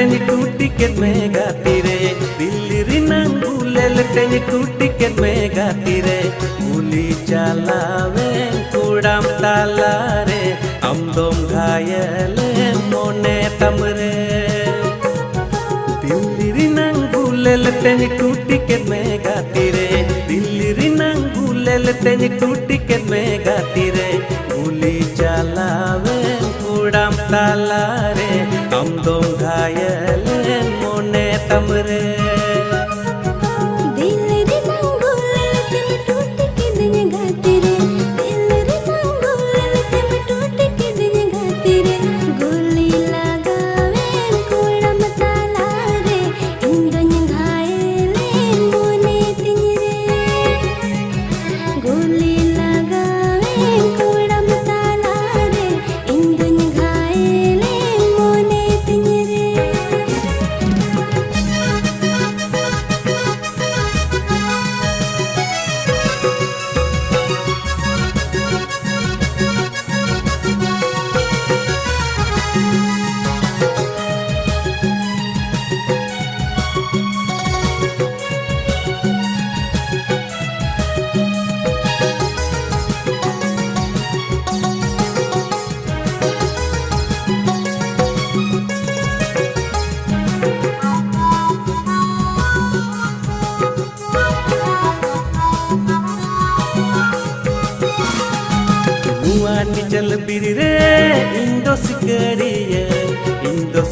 teñi tuti ket me gatire dilli rinang gulel teñi tuti ket me gatire guli chalawe kudam talare amdom ghayale mone tamre dilli rinang gulel teñi tuti ket me gatire dilli rinang gulel teñi tuti ket me gatire guli chalawe kudam talare amdom ghayale mone tamre Ni jal birire indo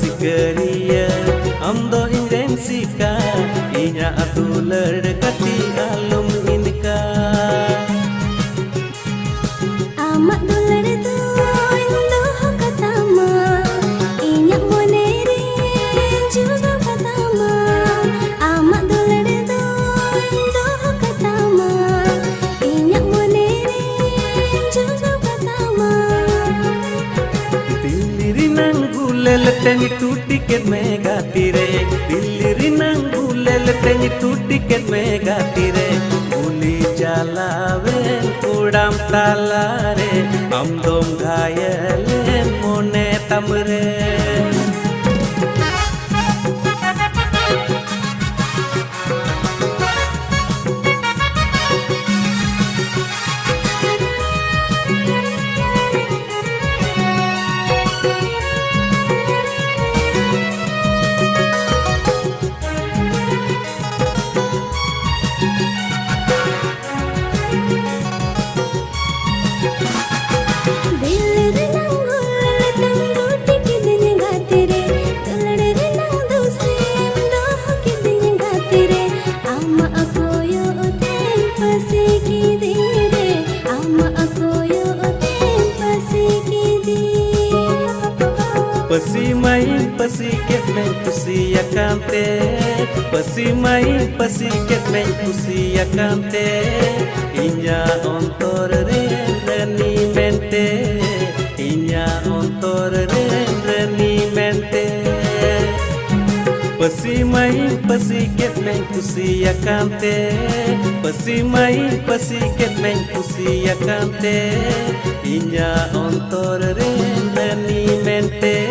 sikariya amdo inden sika inya atular kati alum inka amat dular tu indo katama inya monere juga katama amat dular tu indo katama inya monere juga gulel teñi tuti ket me gatire dilli rinang gulel teñi tuti ket me gatire guli chalawe kudam talare amdom ghayale mone tamre Pasimai pasiket men kusiya kante Pasimai pasiket men kusiya kante Inya ontor reni mente Inya ontor reni mente Pasimai pasiket men kusiya kante Pasimai pasiket men kusiya kante Inya ontor reni mente